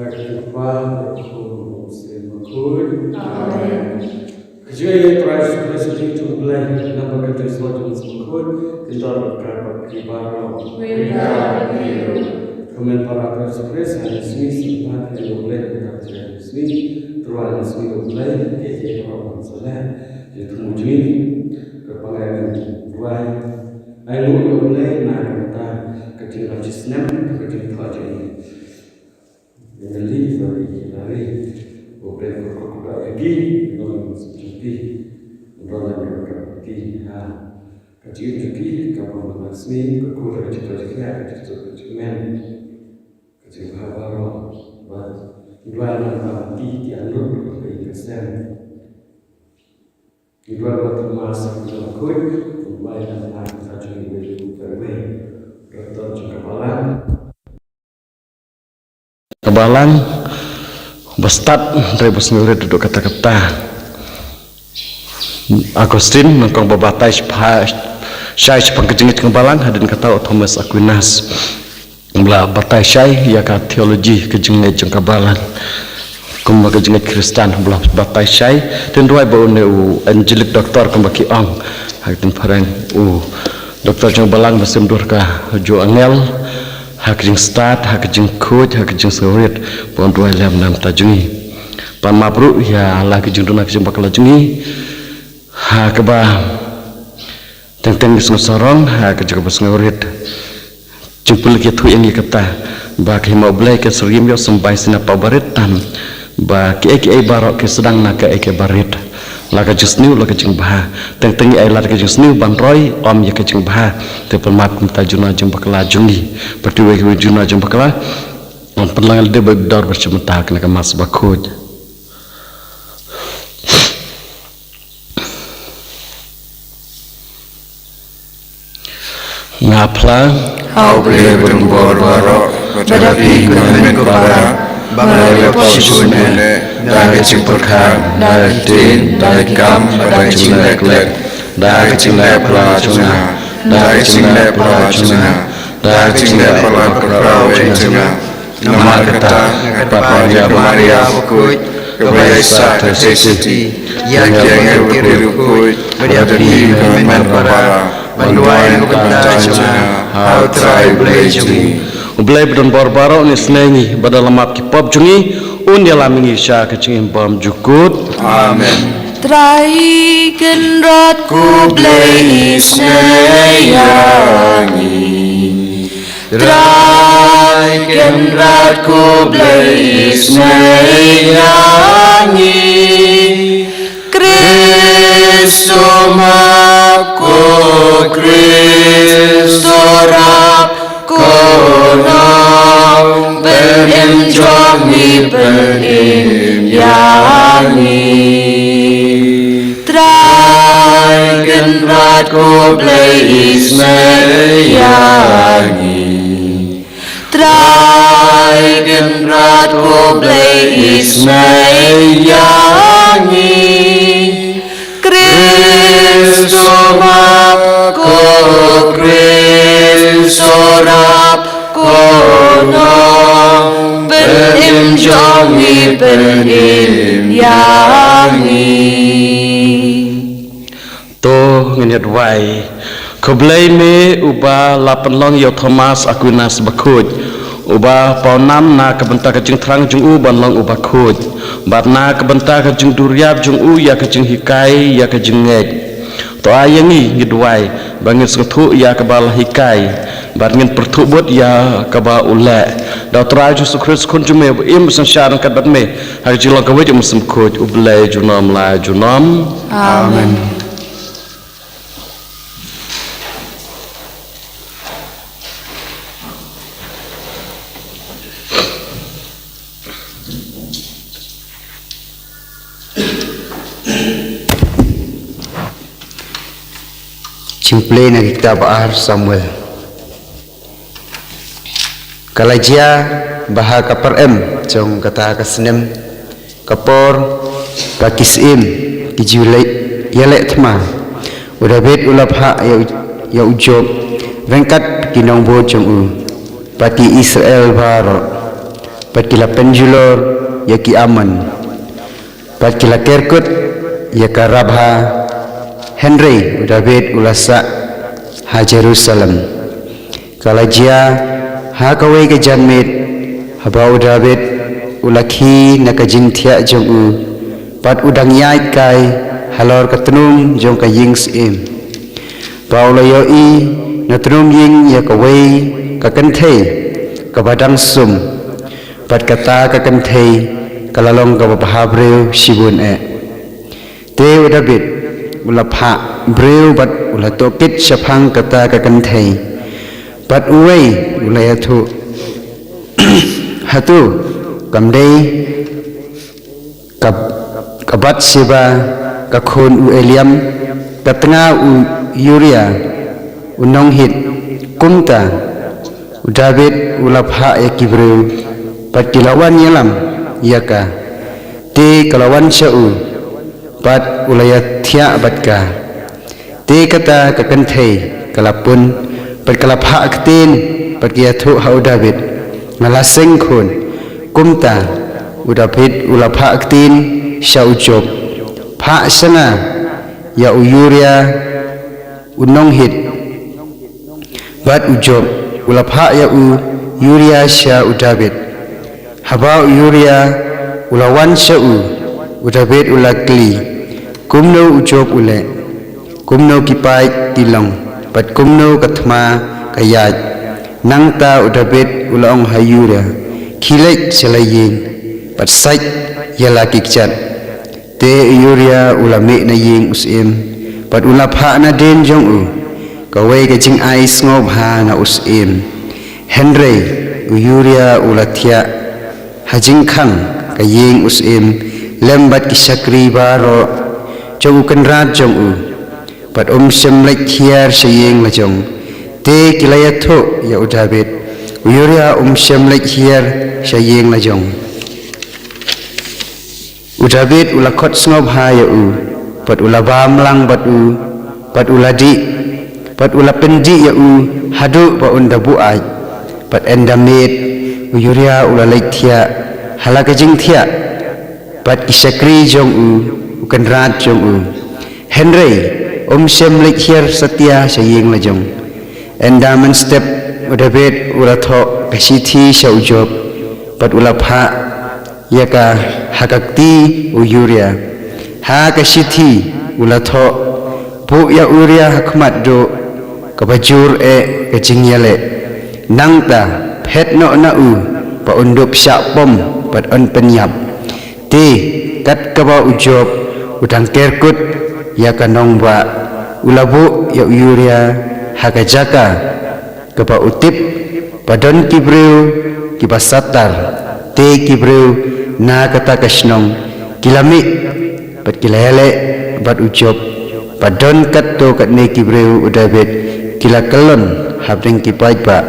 Hagkipah aku semakul. Amen. Kejadian Christ Kristus itu mulai nampak dari suatu semakul kita berkata kibara. Kemen para Kristus ada sini sempat yang mulai berkata sini teruan sini mulai jadi orang salah itu mujib kepanggaian buai ayo mulai nak kata kecil rajisnya kecil tajam yang lari bukan berkuda lagi non seperti orang yang berkati kecil juga kapal mengasmi berkuda kecil kecil habar dua nama dianur dari kesan dua termasuk dalam kue mulai dan akan saja berbagai dokter kebalang bestat rebus nuri duduk kata-kata Agustin mengkong babatai syai pangkejengit kebalang hadin kata Thomas Aquinas belah batai syai ya ka teologi kejengit kebalang kumba kejengit Kristen belah batai syai dan dua bau neu Angelic doktor kembaki ong hadin parang doktor kebalang mesim durka jo angel hak jeng start hak jeng coach hak jeng sawit pon dua lam nam tajungi pan mabruk ya lagi jeng duna jeng bakal jungi ha keba teng bis sorong ha ke jeng bas ngawrit jempul gitu yang kata ba ke mau blai ke sergim yo sampai sina pabaritan ba ke barok ke sedang na ke barit laka jusniu laka jeng bah teng ai laka jusniu ban roy om ya ke jeng bah te pelmat minta juna jeng bakala jungi pertiwe ke juna jeng bakala on pelangal de bedor bercemeta kena kemas bakoj ngapla au boleh berborok tetapi kemen kepada bangga posisinya dari cimpurkan dari tin dari kam dari cilek dari cilek pelacuna dari cilek pelacuna dari cilek pelacuna nama kata kepada Maria bukut kebiasa tersesi yang kiri bukut berdiri kemen kepada bantuan kepada how try blazing Ublay berdon barbaro ni senengi pada lemap kipop jungi unya lamingi sya kecingin bom jukut amen trai kenratku blay isneyangi trai kenratku blay isneyangi Kristo mako Kristo rap Konong penim jomi penim yangi Trai genratku bleis meyangi Trai genratku bleis meyangi Kristo mako Kristo rap kono penim jongi penim yangi to ngeniat wai koblai me uba lapan long yo Thomas Aquinas bakuj uba paunam na kebentak kejeng terang jeng u ban long uba kuj bat na kebentak kejeng duriap jeng u ya kejeng hikai ya kejeng ngej to ayangi ngidwai bangin setu ya kebal hikai bangin pertubut ya keba ule da traju Kristus kun jume im sansyar kat bat me har jilong ka wajum sem kuj ublai junam la junam amen Simple na kitab Ahar Samuel Kalajia baha kapar jong kata kasnem kapor kakisim kijulai yalek thma udabet ulap ha ya ujob vengkat kinong bo jong u pati Israel baro pat kila penjulor yaki aman pat kila kerkut yaka rabha Henry David ulasa ha Jerusalem kala jia ha kawai ke janmit habau David ulakhi nakajing thia jong u pat udang yai kai halor katunum jong ka yings im paulo yo i natunum ying ya kawai ka kanthei ka badang sum pat kata ka kanthei kalalong ka bahabreu sibun e te David ulapha breu bat ulatokit syafang kata ka kanthei pat uwei ulayathu hatu kamdei kabat siba kakhon u Eliam katanga u Uria unong hit kumta u David ulapha ekibreu pat kilawan yalam yaka te kalawan syau pat ulayat thia batka te kata kakanthei kalapun pat kalapha aktin pat kiathu hau David ngalaseng khon kumta u David ulapha aktin syau job pha sana ya u Uria unong hit bat u job ulapha ya u Uria sya u David haba u Uria ulawan syau u David ulakli kumno u job ule kumno kipai tilong pat kumno kathma kayat nangta u David ulaong hayura khilek selayin pat sai yala kikchat te Uria ulame na ying usim pat ulapha na den jong u kawai ke jing ai sngob ha na usim Henry u Uria ulathia hajing khang ka ying usim lembat ki sakri baro jong kan rat jong u pat sem lek khiar sayeng la jong te kilayatho ya u David u Uria sem lek khiar sayeng la jong u David ulakhot sngob ha ya u pat ulabam lang bat u pat uladi pat ulapendi ya u hadu pa undabu ai pat endamit u Uria ulalek thia halakajing thia pat kisakri jong u ukan rat jong u Henry sem lek khiar satya sayeng la jong endaman step u David ulatho kasithi syau job pat ulapha yaka hakakti u Uria ha kasithi ulatho bu ya Uria hakmat do kabajur e kajingyale nangta phet no na u pa undup sya pom pat on penyap ti kat kaba u job udang kerkut ya kanong ba ulabu ya Uria hakajaka kaba utip padon kibreu kibasatar te kibreu na kata kasnong kilami pat kilayale bat ujob padon katto katne kibreu u David kila kelon habring kipai ba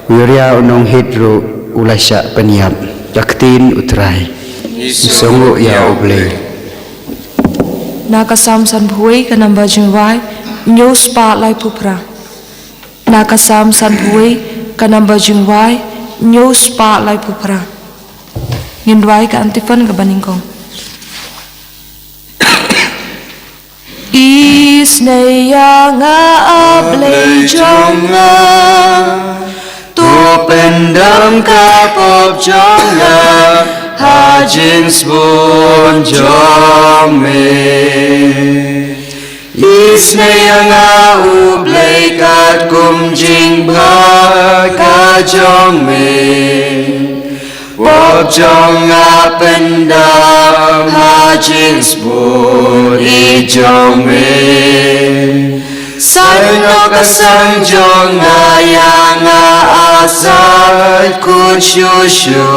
Uria unong hidro ulasya peniap yaktin utrai songo ya oble Nakasam san bhui kanamba jingwai news pa lai pupra Nakasam san bhui kanamba jingwai news pa lai pupra ngindwai ka antifan ka baningkong Isneya nga ablay jonga Tu pendam ka pop jonga Hajin spun jong me Isneya nga ublay kat kum jing ba ka jong me Pop jong nga pendam hajin spun I jong me Sano kasang jong nga yang nga asal kun shushu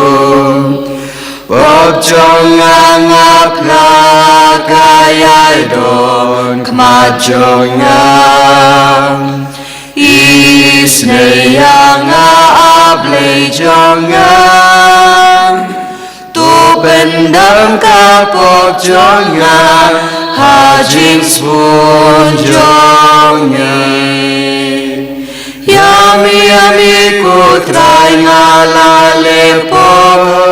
Pop jong nga pla kayay don kmat jong nga Isneya nga ablay jong nga Tu pendam kapok jong nga hajing spun jong nga Yami yami kutray nga lalepo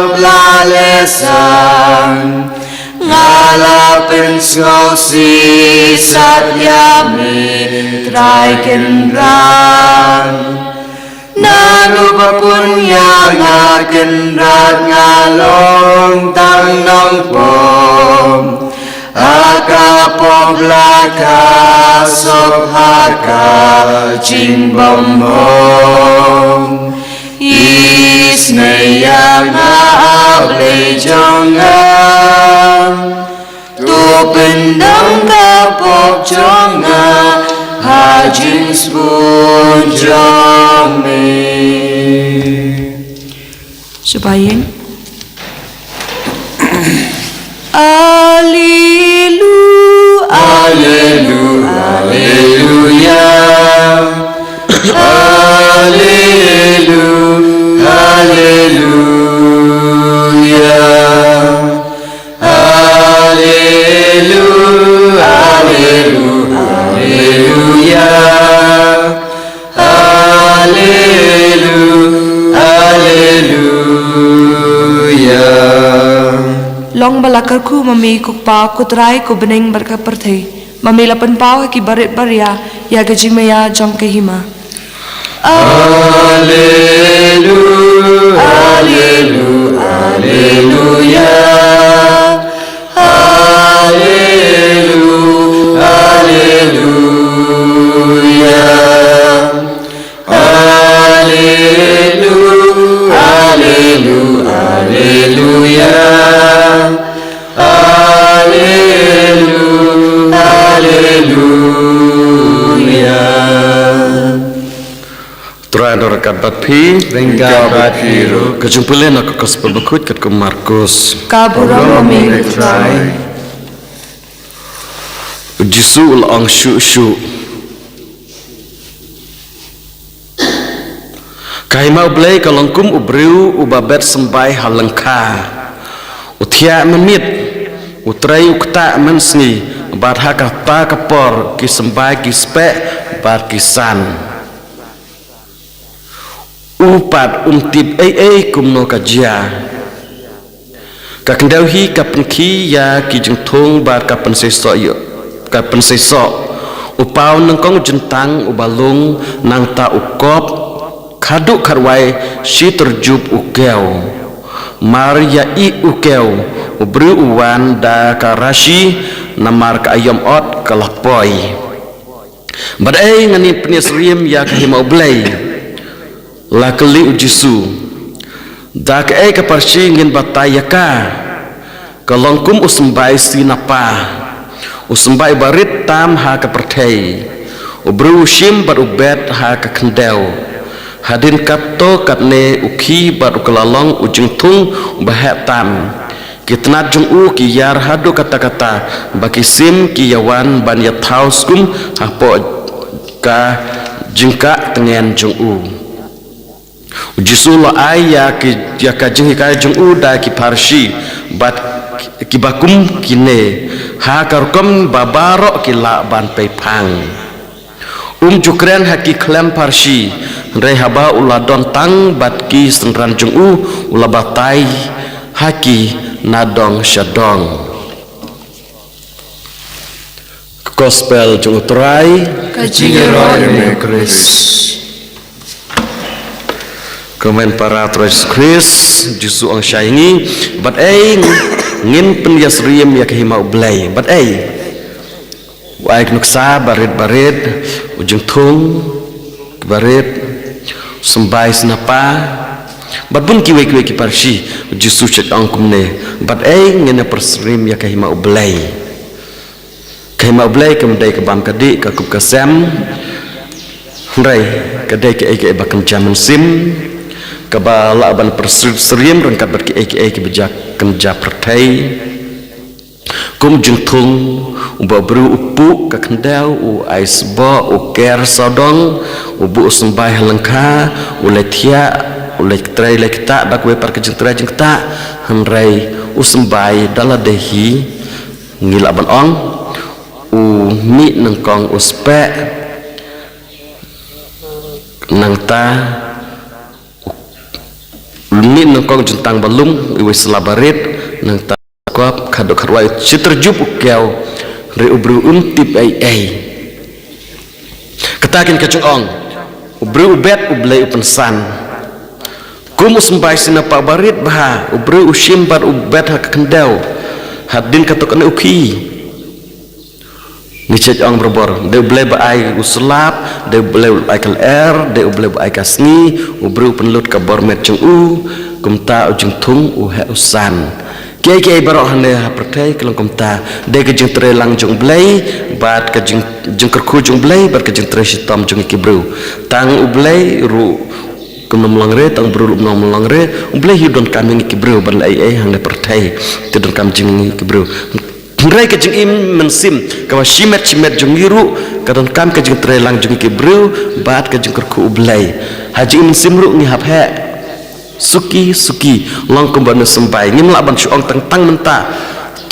poblalesan ngala penskosi satya mitrai kendran narupa punya ngakendrat ngalong tang nong pom aka poblaka sophaka ching bom hong isneya ngale jonga tu pendang kapok jonga hajin spun jome Subaying Alelu Alelu Alleluia Alelu Alleluia Alelu Alelu Alleluia Alelu Alleluia Long balakarku mami kukpa kutrai ku bening berkaperti mami lapan pau ki barit baria ya gajimaya jong kehima Alelu Alelu Alleluia Alelu Alleluia Alelu Alelu Alleluia Alelu Alleluia Terakhir rekat batpi Ringga Batpiru kejumpulan aku gospel bekut kat ke Markus kaburang mami kutrai Jisu ulang syu Kahimau belai kalangkum ubriu ubabet sembai halengka Utia menit Utrai ukta mensni Badha kata kapor ki sembai ki spek bar kisan Upat untip kumno kajia Kakendauhi kapenki ya ki jengtung bar kapen sesok Upau nengkong jentang ubalung nang ta ukop Kaduk karwai si terjup ukeu Maria i ukeu Ubri uwan da karashi Namar ka ayam ot kalapoi Badai ngani penisrim ya kahimau belai Lakali ujisu Da ka kaparsi ngin batayaka Kalongkum usembai sinapa Usembai barit tam ha kapertei Ubri usim bar ubet ha kakendeu Hadin kapto katne uki bar ukalalong ujung tung bahak tam Kitnat jung u ki yar hadu kata-kata Baki sim ki yawan ban yathaus kum hapo ka jingka tengen jung u Ujisu lo ay ya ka jingka jung u da ki parshi Bat ki bakum kine Ha karukum babaro ki la ban peipang Jukren haki klem parshi Rehaba ula dontang bat ki senran jung u ula batai haki nadong syadong Gospel jung utrai kajingero Eme Kris Komen para Yesus Kris Jisu ang syaingi Bat ngin penyas riem ya kahimau belai Bat Waik nuksa barit-barit ujung tung barit sembai senapa bat pun kiwe-kiwe ki parsi jisu cek angkum ne bat ngene persrim ya kahima ublai kemdai ke bam kadi ka kup kasem rai kadai ke bakam jaman sim ka bala ban persrim rengkat bat ki bejak kenja pertai kum jengtung ubabru upu kakendau u aisbo u ker sodong ubu sembah lengka uletia uletrai lekta dakwe par kejentrai jengta henrai u sembai dala dehi ngilaban ong u mi nengkong uspe nangta Ni nangkong juntang balung iwe selabarit nang takap kadok harwai citerjup ukiau re ubru tip ai katakin kacung ubru ubet ublai upensan kumus mbai sina pak barit bah ubru usim bar ubet hak kendau hadin katok kena uki ni cecong berbor de ublai baai uslap de ublai ai kal de ublai baai kasni ubru penlut ka bormet cung kumta ujung thung he usan kiai barok hande pertai kelong kumta de ke jung trelang jung blai bat ke jung kerku jung blai bat ke jung tre sitam jung kibru tang ublai ru kumnom langre tang bru nom langre ublai hidon kami kibru ban ai hande pertai tidon kam jung kibru Rai ke jeng im mensim kawa shimet jeng yiru kadon kam ke jeng trelang jeng kibru bat ke jeng kerku ublai haji im simru ngi hap he suki long kumbana sembai ngim la ban syong tang menta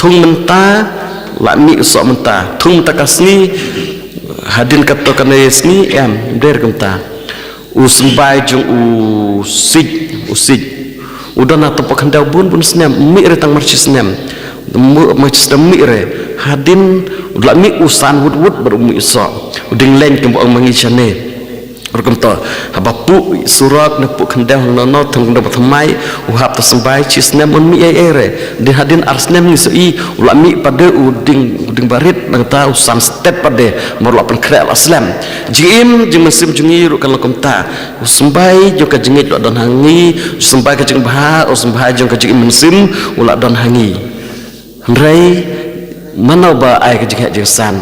thung menta la mi usok menta thung menta kasni hadin kato kana yesni em der kumta usembai jeng usik udana topak handau bun snem mi retang marci snem macam mi re hadin ulah mi usan wud baru mi so uding lain ke buang mengisane berkem to habapu surat nepuk kendang nono tang dapat mai uhap tersembai cisne mun mi re di hadin arsnem ni sui ulah mi pada uding barit nang ta usan step pada marla pen krel aslam jim mesim jungi ru kalau komta sembai jo ka jengit don hangi sembai ka jeng bah sembai jo ka jeng mesim ulah don hangi Rai mana ba ai ke jeng san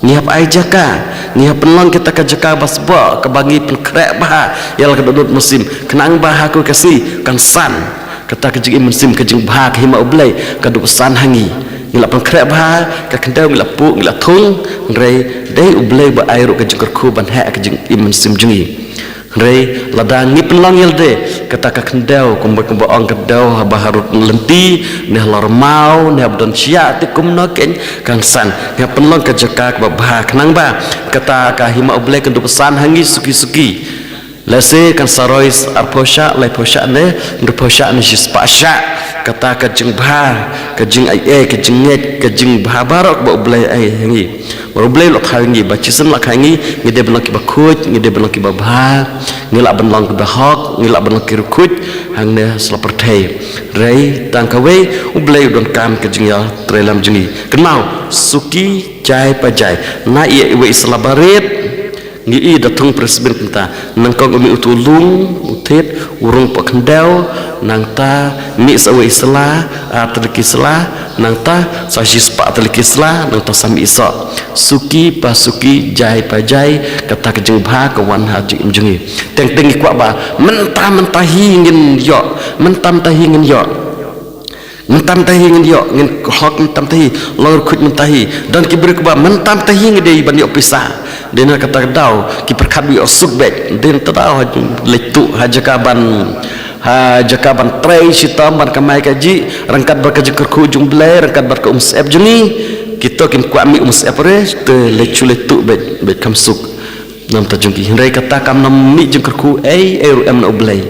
ngiap ai jaka ngiap penlong kita ke jaka basbo ke bagi penkrek bah yal ke dudut musim kenang bah aku kasih kan san kata ke jeng musim ke jeng bah ke hima ublai ke dudut san hangi ngila penkrek bah ke kendau ngila pu ngila thung rai dai ublai ba ai ru ke jeng kerku ban ha ke jeng musim jungi Rai ladang ni penlang yelde kata ka kendau kumba ong kedau baharut lenti neh lormau neh abdon sia ti kumno ken kan san neh penlang ka jaka ka bah kenang ba kata ka hima ublai kendu pesan hangi suki lese kan sarois arposha lai posha ne ndu posha ne jispasha kata ka jeng bah ka jeng ai ka jeng net ka jeng bah barok ba ublai ai hangi ublai lot hangi ba cisen lak hangi ngide belok ki bakut ngide belok ki babha ngila benlong ke bahok ngila benlong ki rukut hang ne slapertai rai tangkawe ublai don kam ke jeng ya trelam jengi kenau suki jai pajai na ia iwe islabarit ngi datung presiden kita nangkong umi utulung utit urung pak kendau nang ta mi sawe isla atliki isla nang ta sasis pak atliki isla nang ta sami iso suki pasuki jai pajai kata kejeng bha kawan haji imjengi teng tengi kwa ba mentahi ngin yo mentahi ngin yo ngin hok mentahi lor khut mentahi dan kibri kwa mentahi ngide ban yo pisah dena kata dau ki perkat bi osuk bet den tadau letu hajakaban trei sitam ban kamai kaji rangkat berkaji kerku jumblai rangkat berka umsep juni kita kim kuami umsep re te letu bet kamsuk nam tajungki hindai kata kam nam mi jengkerku ru am na ublai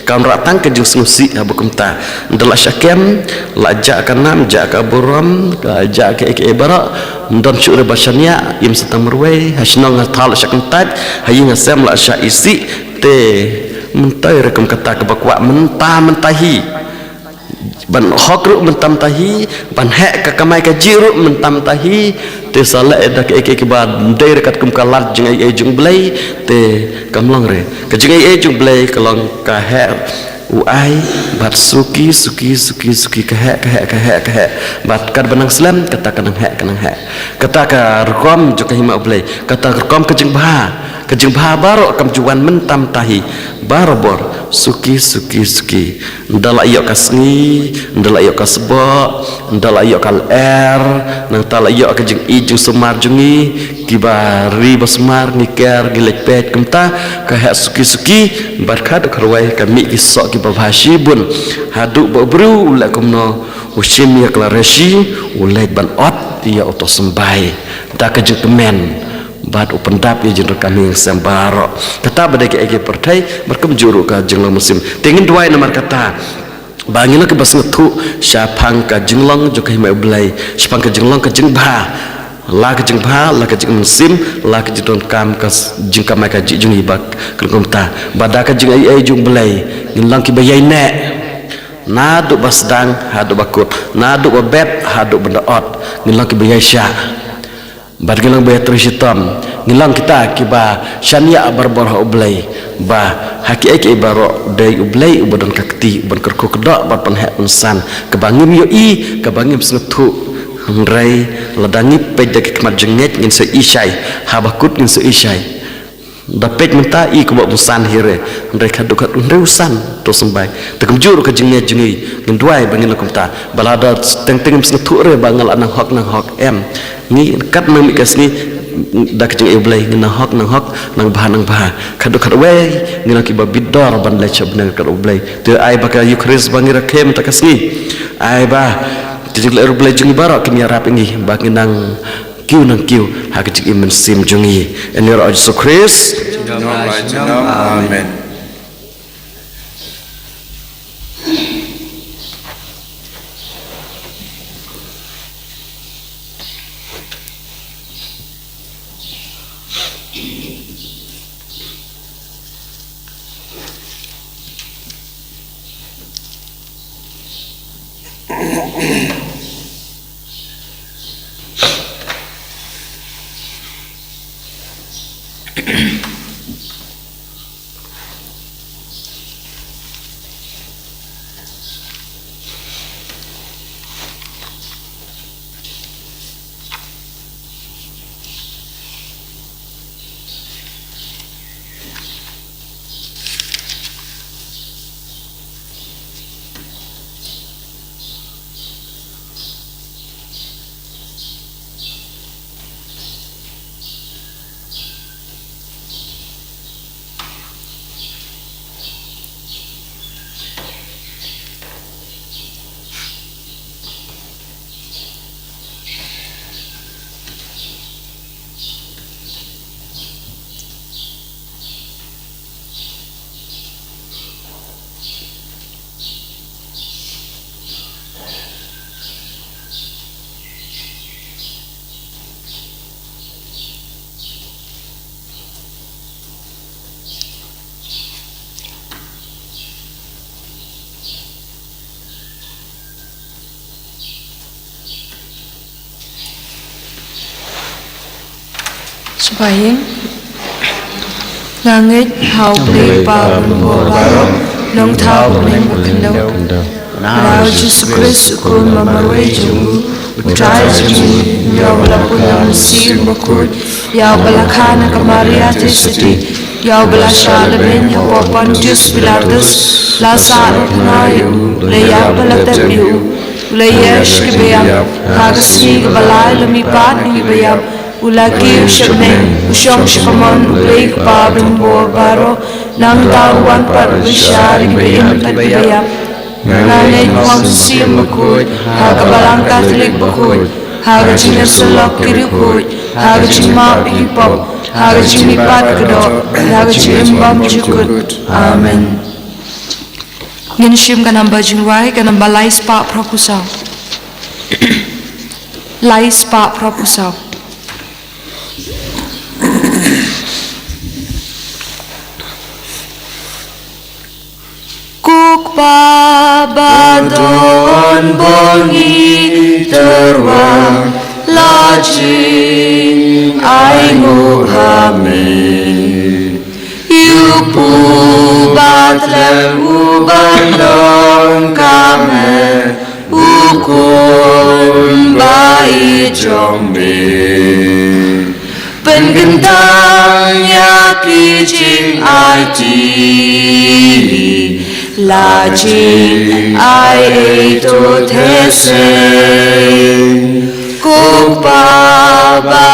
kam ratang ke jung snusi abukumta ndala syakem la ja kanam ja ka buram ja ke bara ndon syure basania im setamrwe hasnong tal syakentat hayin ngasem la sya isi te mentai rekam kata ke bakwa mentahi ban hokru mentam tahi ban hek ka kamai ka jiru mentam tahi te sala eda ke ban dai rekat kum kalat jeng ai jung blai te kamlong re ka jeng ai jung blai kalong ka hek uai bat suki ka hek bat kad benang selam kata kanang hek kata ka rekom joka hima blai kata rekom ka jeng bah baro kam juan mentam tahi barobor suki ndala iyo kasni ndala iyo kasbo ndala iyo kal nang tala iyo ka jeng ijung sumar jungi kibari basmar niker gilek pet kumta ka hek suki barkat karwai kami isok ki babhashi bun hadu babru ula kumno usim ya klarashi ulai ban ot iya oto sembai da ka jeng kemen bat upendap ya jenro kami sembaro kata badai ke partai mereka menjuru ka jenglong musim tingin dua nomor kata bangina ke bas ngetu syapang ka jenglong jokai mai belai syapang ka jenglong ka jengba la ka jengba la ka jeng musim la ka jidon kam ka jengka mai ka jung ibak kelkom ta badaka jeng ai jung belai ngilang ki bayai ne nadu basdang hadu bakut nadu babet hadu benda ot ngilang ki bayai sya bargilang bayat rishitam ngilang kita kiba syania barbar ublay ba haki eke ibaro day ublay ubadon kakti uban kerku kedok bar panhek unsan kebangim yoi kebangim sengetu hangrai ladangi pejak kemat jenget ngin se isyai habakut ngin se isyai dapat minta i kubak musan hire mereka dukat usan to sembai tegemjur ke jenget jengi ngin duai bangin lakum ta balada teng-teng sengetu re bangal nang hok em ni kat nang mikas ni dak jeng iblay nang hok nang bah kadu we ni laki babidor ban lecha benar kat iblay tu ai baka yukris bangira kem takasni ai ba jeng iblay jeng barak kimi arap ingi bagi nang kiu hak jeng imen sim jungi enir Yesus Kristus amen. Sembahyang langit hau beli pabun baro nong tau beli mukendau Rau Yesus Kristus kun mamarway jungu utrai jungu yau balapun yang sir bakut yau balakana kamaria tisiti yau balashalabin yau wapan jus bilardus lasar penayu leyak balatabiu leyesh kibiyam hagasni balai lemipat kibiyam ulaki usyamne usyam shikaman ulay kapabin baro nang tauan parvishari kibiyam takibiyam Nganay kuang siyam bakut hagabalang katolik bakut hagajing nasulok kirikut hagajing mapikipop hagajing mipat kedok hagajing imbam jukut amen Nginshim kanamba jingwai kanamba lais pa propusau lais pa propusau Kuk babadon bongi terwang lajing ai Muhammad Yupu batlem ubandong kame ukun bai jombe Penggentang yaki jing ai ti Lajing ai itu tese Kuk babadon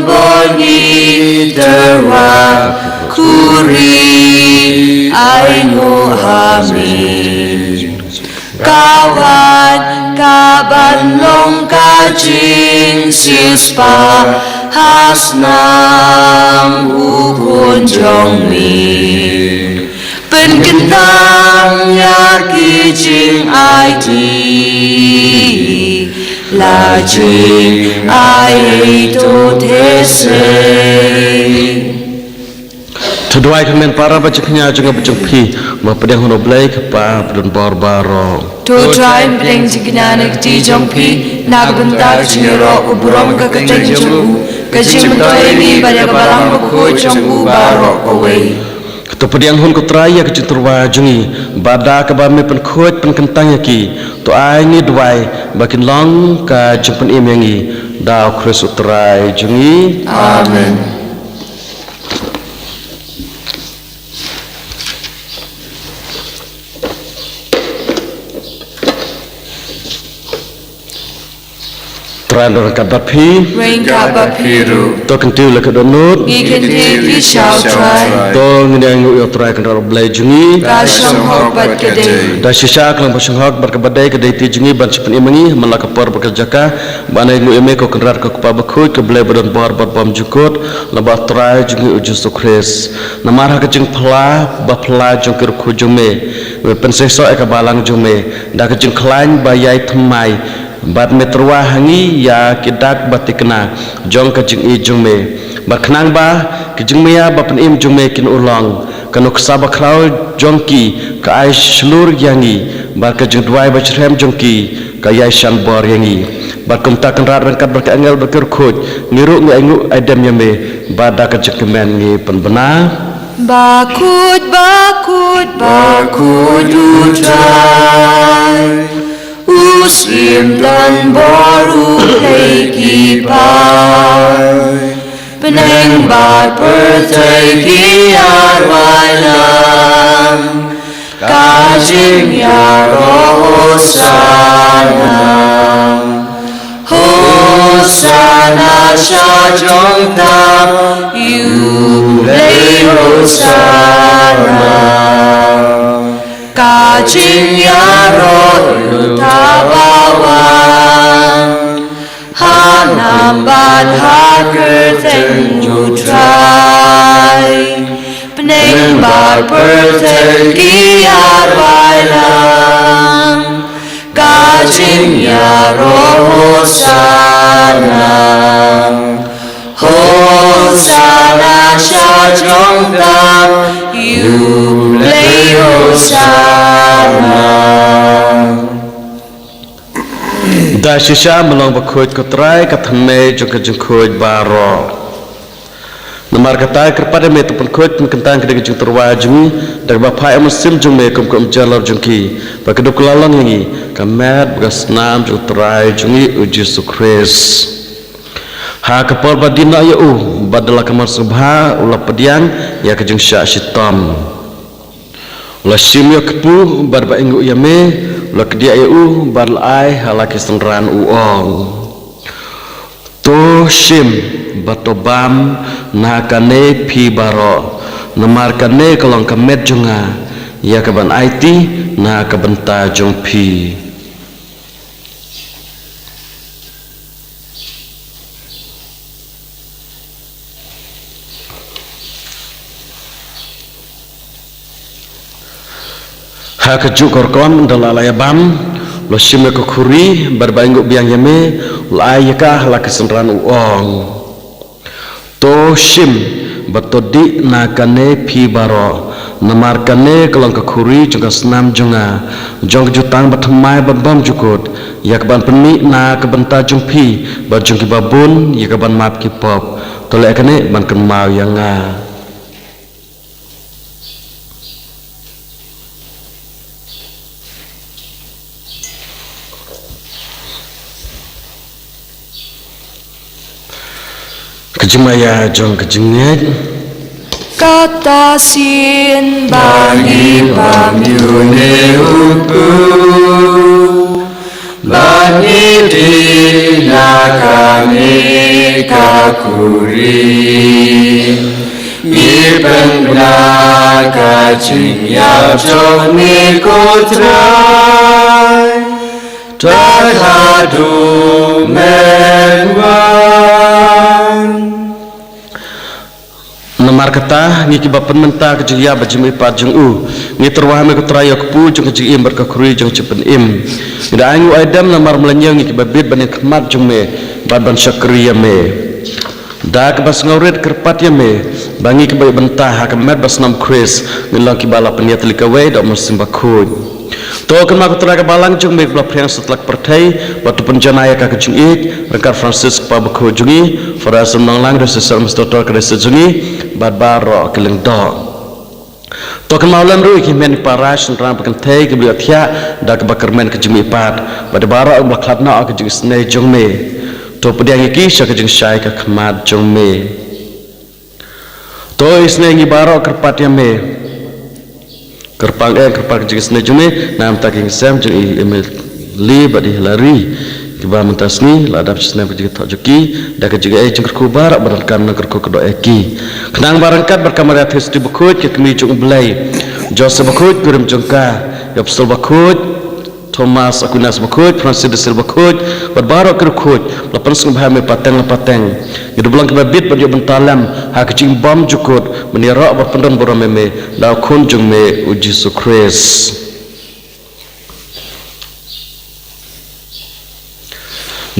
boni terwa kuri ai Muhammad Kawan kaban long kajing sispa hasnam ukun jongmiเป็นกันดังยากีจิงไอทีลาจิงไอตุเทเส Terduai kemen para bacanya juga bacungpi mapedang hono blai kepa pedon barbaro. Tu try bring jignanik ti jongpi nagbentar chiro ubrom ka kacang jonggu kacang toy ni pada balang baku jonggu baro away. Tu pediang hon ko traya ke citurwa jungi bada ke bame pen khoj pen kentang yaki tu ai ni duai bakin long ka jumpen im yangi dau Kristus utrai jungi. Amen. Tran orang kabat pi Rain kaba piru to kentiu le ke donut ikan ti shall try to ngene ngu yo trai kan ro blai jungi kasam hobat kedai da sisa klang pasung hak berkebadai kedai ti jungi ban sipen imangi malaka por bekerjaka banai ngu eme ko kenrar ko pa bakhuj ke blai badon bor bor bom jukut laba trai jungi ujus Kris namar ha kejing phla ba phla jong kir khu jume pen seso e ka balang jume da kejing klain bayai thmai bat metrwa hangi ya kidak batikna jong kajing I jungme baknang ba kajing mea bapan im jungme kin ulang kanuk sabakrau jongki ka ai shlur yangi ba kajing dwai bachrem jongki ka yai shan bor yangi ba kumta kan rar rangkat berka angel berkir khoj ngiru ngi aingu aidam yame ba da kajing kemen ngi penbena bakut utrai Muslim dan baru lagi pai Peneng bar pertagi arwailan Kajing ya Hosana Hosana syajong tam Yulei Hosana Kajing ya tabawan Hanambat haker tenju try Peneng bar pertegi arwailan Kajing ya Hosana Hosana syajong tam Yulei Hosana da sisa melong bakhuj ko trai ka thme jong kajing khoj baro namar kata kerpada me tu khoj pen kentang kede kajing terwa jungi dak ba phai muslim jong me kum kum jalor jongki ba keduk lalang yangi kamet gasnam jong trai jungi ujus Kris ha kapal badina ya badala kamar subha ula pediang ya kajing sya shitam ula simya kepu barba ingu yame ula kedia ya barlai halaki senran uong to shim batobam nakane pi baro namarkane kalong kamet junga ya kaban aiti na kabenta jong pi kejuk korkon dalalaya bam lo shime ko khuri barbaingo biang yame laayaka la kesenran uong to shim batodi nakane pi baro namarkane kalong ka khuri juga snam junga jong jutang batmai bam jukut yakban peni na kabenta jung pi bajung ki babun yakban map ki pop tole kane ban kan mau yanga kejemaya jong kejengnya kata sin bagi Pamyune upu Bani dinakane kakuri Ipen naka jing yap jong ni kotrai Takadu menwai Namar kata ngi kibapan menta ke jia bajimi pat jung u ngi terwahame ke traya kepu jung ke jim berkakrui jung cipen im ida angu adam namar melanyang ngi kibabit bani khmat jung me ban syakriya me da ke bas ngaurit kerpat ya me bangi ke bayi bentah hakamet bas nam kris ngilang kibala peniat likawe da musim bakuj to kan ma kutra ke balang jung me bla priang setlak pertai batu penjanaya ka jung it rengkar Francis pa bakho jungi farasam nang lang resesal mustotor ke jungi bad baro keleng do to kan maulan ru ki men parash ram pakan thai ke bia thia da ke bakar men ke jumi pat bad baro ba khatna ke jung snei jung me to pediang iki sya ke jung syai ke khmat jung me to isnei ngi baro kerpat ya me kerpang kerpang ke jung snei jung me nam taking sam jung emil li badi lari kiba mentasni ladap snai ke jung joki da ke jung jung kubar berkan nang kerku kedo eki kenang barangkat berkamar atas di bakut ke kemi jung belai Joseph bakut gurum jungka Yopsel bakut Thomas Aquinas bakut Francis de Sales bakut berbaro kerkut lapan sung bahame pateng itu bulan kebabit pada bentalam hak cing bom jukut menira berpendan boromeme lau kunjung me uji sukres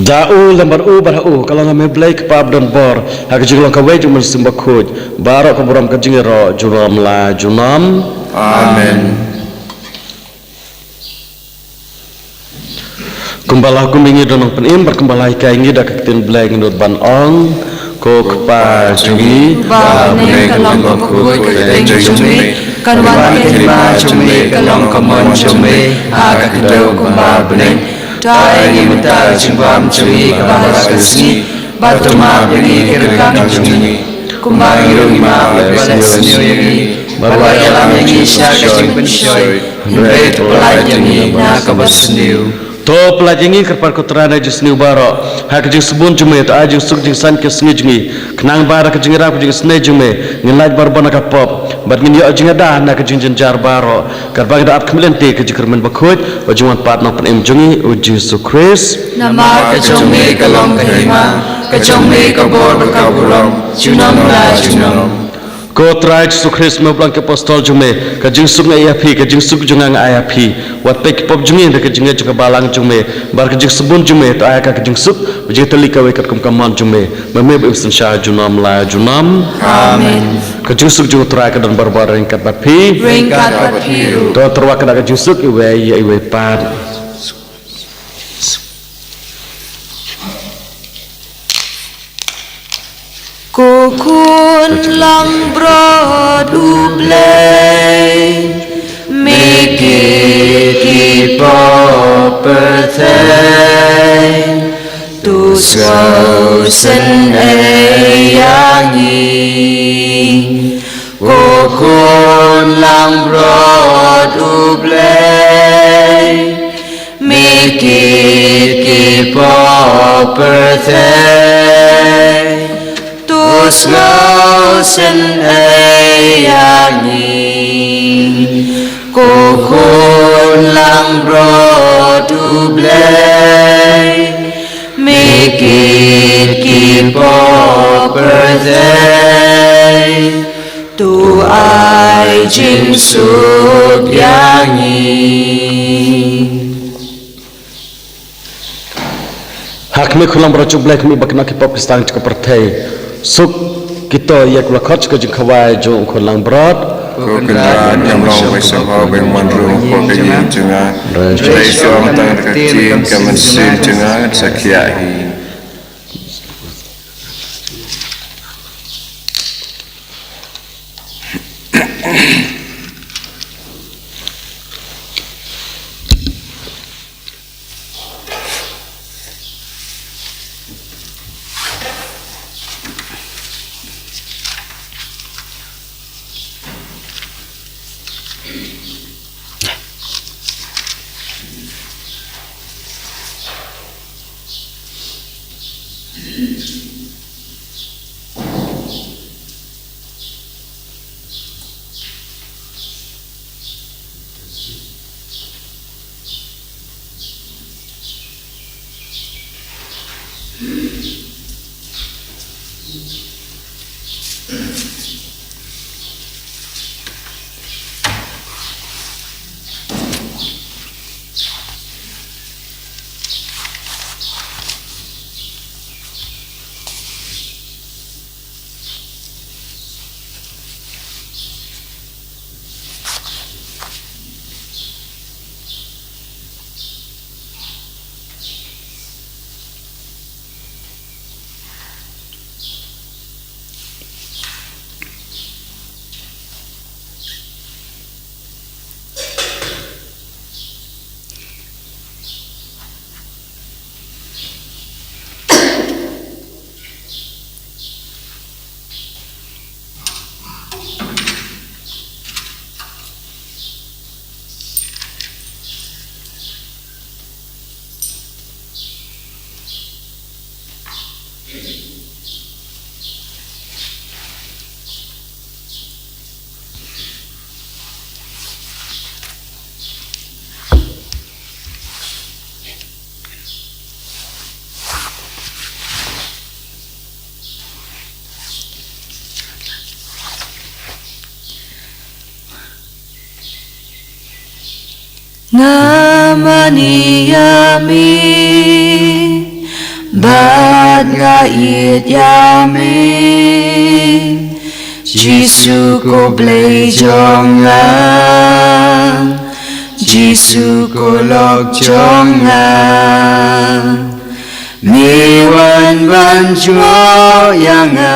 Da'u lembar u bara'u kalau ngame blai kepab dan bor hak jing long kawai jung mensim bakut barok keburam kajing ro juram la junam Amen. Kumbalah kumingi donong penim berkumbalah ikai ngi dak ketin blai nginut ban ong ko kepa jungi ba ne kalong ko ko ke jumi kan wa ke ba jumi kalong ko mon jumi aga kedo ko ba bne dai ni mata jimbam jumi ka ba kasni ba to ma bni ke kan jumi kumba iro ma ba sni yegi ba wa ya la ngi sha ke jing pen shoy ndre to la jini na ka ba sni to pelajangi kerpar kutrana jisni baro hak jing sebun jume to ajing suk jing san ke sngi jingi kenang bara ke jing ra ke jing sne jume ngilaj barbana ka pop bar ngin yo jing ada na ke jing jar baro karba da ap kemlente ke jikermen bakhoj wajuan pat no pen jungi uji sukris nama ke jome ke long ke hima ke jome ke bor ka burong junam la junam ko trai sukris me blank apostol jume ka jing suk ngai api ka jing suk jungang ai api wat pek pop jungi ka jing ka balang jume bar ka jing sebun jume to ai ka jing suk je telika we kat kum kaman jume me be usin sha junam la junam amen ka jing suk jung trai ka dan barbar ring kat bapi ring kat bapi to terwa ka jing suk iwe pat Kokun lang brod ublay make it keep up to sen ayangi Kokun lang brod ublay make it keep up slow sen ayangi kokon lang bro to blay make it keep up birthday to ai jing suk yangi hak me khulam bro chublai kmi bakna ki pop stang chka perthai suk kita yak lakhat ka jing khawai jong kholang brot Kukuna yang long besok ho beng mandru ko ke jinga dai so matang ka tin ka mensin jinga sakiahi Ngamani yami Bad ngait yami Jisu ko blei jonga Jisu ko lok jonga Miwan ban jo yanga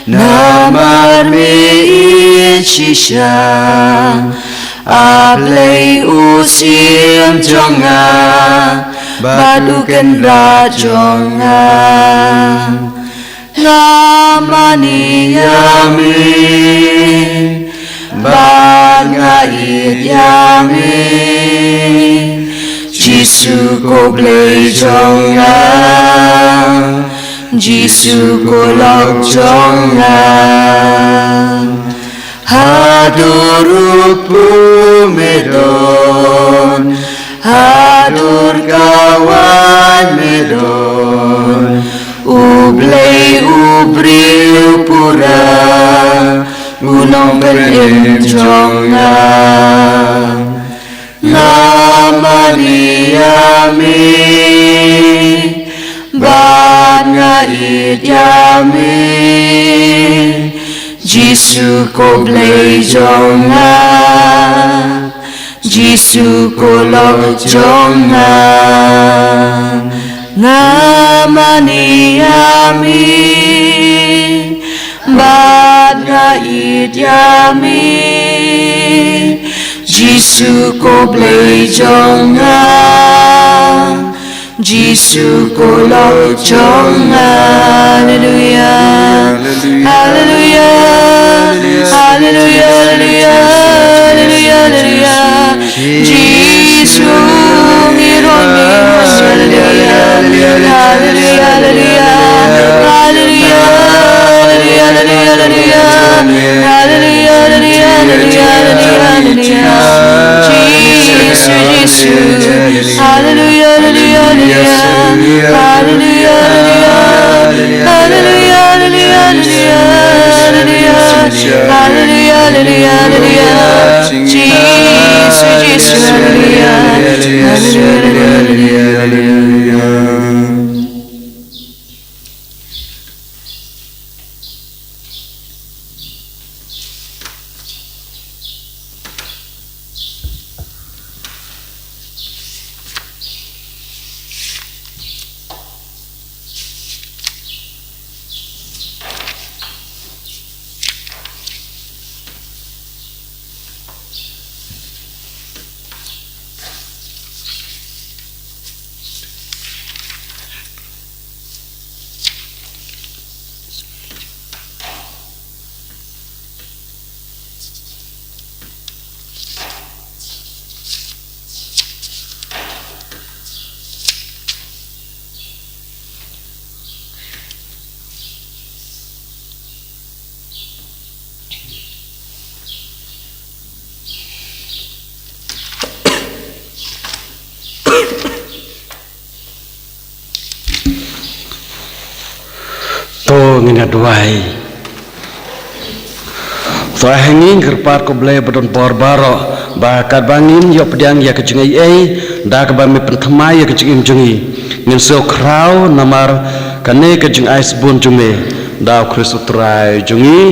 Namar mi chisha Ablei usim jonga Badukan ra jonga Ngamani yami Bangait yami Jisu ko blei jonga Jisu ko lok jonga Hadur medon Hadur kawan medon Ublei ubri pura Gunung berenjonga Ngamani yami Ban ngait yami Jisu ko blei jonga Jisu ko lok jonga Ngamani yami Ban ngait yami Jisu ko blei jonga Jisu ko lok jonga Hallelujah Hallelujah Hallelujah Hallelujah Hallelujah Jisu ngironi Hallelujah Hallelujah Hallelujah Hallelujah ngina duai so hanging kerpat ko blei badon por baro ba kad bangin yo pedang ya kecungai da ka ba me penthamai ya kecungim jungi ngin so krau namar kane kecung ais bun junge da Kristus trai jungi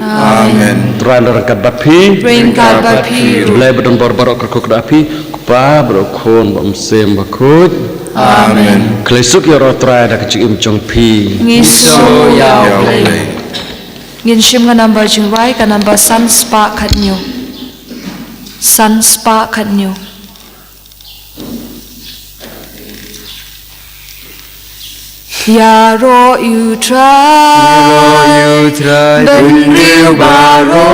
Amen. trai ndar kad bapi Bring God bapi blei badon por baro ko dapi pa bro khon bam sem bakut Amen. Klesuk yo ro trai da kecungim jong pi Ngiso yao play Play. Ngin shim ka number jingwai ka number sun spa khat nyo Sun spa khat nyo Ya ro you try Ben riu baro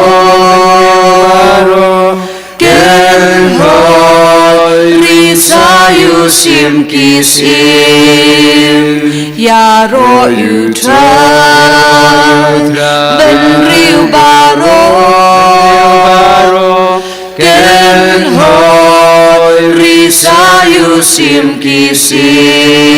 Ken hoi Risa yu sim kisim Ya ro you try Ben riu baro Ken hoi Risa yu sim kisim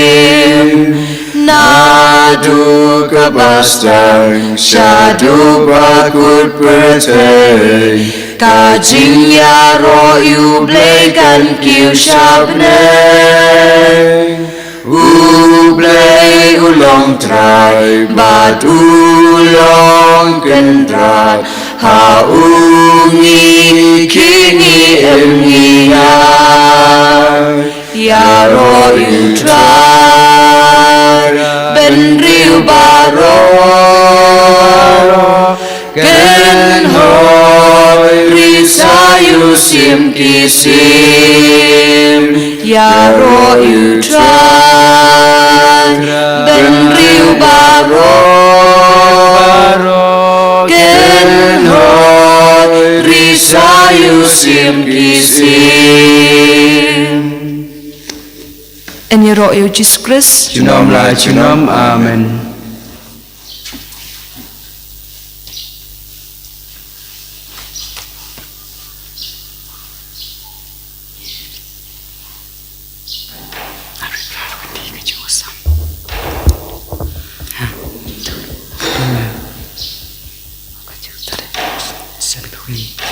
Nadu kabastang Syadu bakut pertei Ka jing ya ro yu blei kan kiu shabne U blei ulong trai bat ulong kendrat Ha ungi kini emni ya ro yu trai ben riu baro Ken hoi risayu sim kisim Ya ro yu trai Ben riu baro Ken hoi risayu sim kisim En je ro yu Jesus Christ Chunom la chunom amen